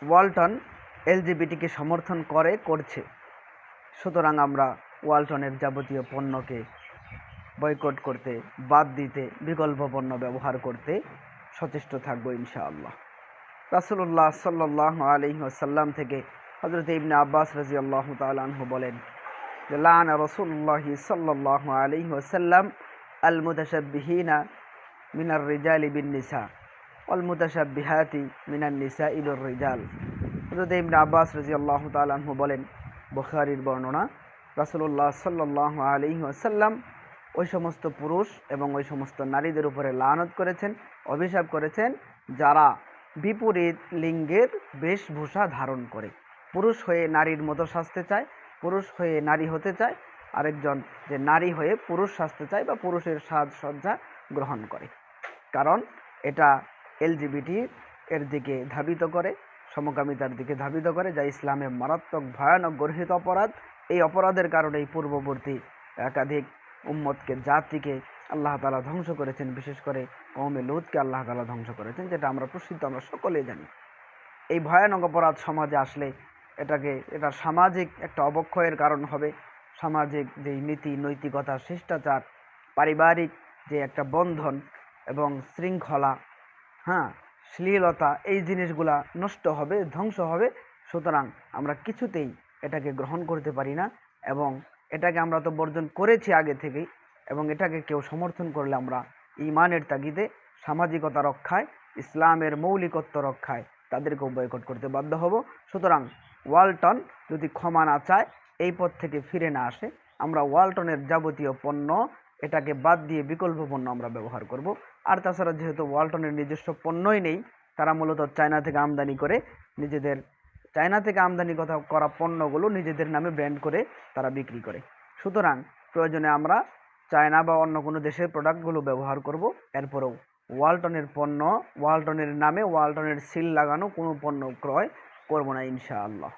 ওয়ালটন এলজিবিটিকে সমর্থন করছে, সুতরাং আমরা ওয়ালটনের যাবতীয় পণ্যকে বয়কট করতে, বাদ দিতে, বিকল্প পণ্য ব্যবহার করতে সচেষ্ট থাকবো ইনশাআল্লাহ। রাসূলুল্লাহ সাল্লাল্লাহু আলাইহি ওয়াসাল্লাম থেকে হযরত ইবনে আব্বাস রাদিয়াল্লাহু তাআলা আনহু বলেন যে লানা রাসূলুল্লাহ সাল্লাল্লাহু আলাইহি ওয়াসাল্লাম আল মুতাশাব্বিহিনা মিনার রিজালি বিন নিসা ওয়াল মুতাশাব্বিহাতি মিনান নিসাই বির রিজাল। হযরত ইবনে আব্বাস রাদিয়াল্লাহু তাআলা আনহু বলেন, বুখারীর বর্ণনা, রাসূলুল্লাহ সাল্লাল্লাহু আলাইহি ওয়াসাল্লাম ওই সমস্ত পুরুষ এবং ওই সমস্ত নারীদের উপরে লানত করেছেন, অভিশাপ করেছেন যারা বিপরীত লিঙ্গের বেশভূষা ধারণ করে, পুরুষ হয়ে নারীর মতো সাজতে চায়, পুরুষ হয়ে নারী হতে চায়, আরেকজন যে নারী হয়ে পুরুষ সাজতে চায় বা পুরুষের সাজসজ্জা গ্রহণ করে। কারণ এটা এলজিবিটি এর দিকে ধাবিত করে, সমকামিতার দিকে ধাবিত করে, যা ইসলামে মারাত্মক ভয়ানক গর্হিত অপরাধ। এই অপরাধের কারণেই পূর্ববর্তী একাধিক উম্মতকে, জাতিকে আল্লাহ তাআলা ধ্বংস করেছেন, বিশেষ করে কওমে লূতকে আল্লাহ তাআলা ধ্বংস করেছেন, যেটা আমরা প্রসিদ্ধ, আমরা সকলেই জানি। এই ভয়ানক অপরাধ সমাজে আসলে এটা সামাজিক একটা অবক্ষয়ের কারণ হবে। সামাজিক যেই নীতি নৈতিকতা, শিষ্টাচার, পারিবারিক যে একটা বন্ধন এবং শৃঙ্খলা, শ্লীলতা, এই জিনিসগুলা নষ্ট হবে, ধ্বংস হবে। সুতরাং আমরা কিছুতেই এটাকে গ্রহণ করতে পারি না, এবং এটাকে আমরা তো বর্জন করেছি আগে থেকেই, এবং এটাকে কেউ সমর্থন করলে আমরা ঈমানের তাগিদে, সামাজিকতা রক্ষায়, ইসলামের মৌলিকত্ব রক্ষায় তাদেরকেও বয়কট করতে বাধ্য হব। সুতরাং ওয়ালটন যদি ক্ষমা না চায়, এই পথ থেকে ফিরে না আসে, আমরা ওয়ালটনের যাবতীয় পণ্য এটাকে বাদ দিয়ে বিকল্প পণ্য আমরা ব্যবহার করব। আর তাছাড়া যেহেতু ওয়ালটনের নিজস্ব পণ্যই নেই, তারা মূলত চায়না থেকে আমদানি করে, চায়না থেকে আমদানি করা পণ্যগুলো নিজেদের নামে ব্র্যান্ড করে তারা বিক্রি করে। সুতরাং প্রয়োজনে আমরা চায়না বা অন্য কোনো দেশের প্রোডাক্টগুলো ব্যবহার করব, এরপরেও ওয়ালটনের পণ্য, ওয়ালটনের নামে ওয়ালটনের সিল লাগানো কোনো পণ্য ক্রয় করব না ইনশাআল্লাহ।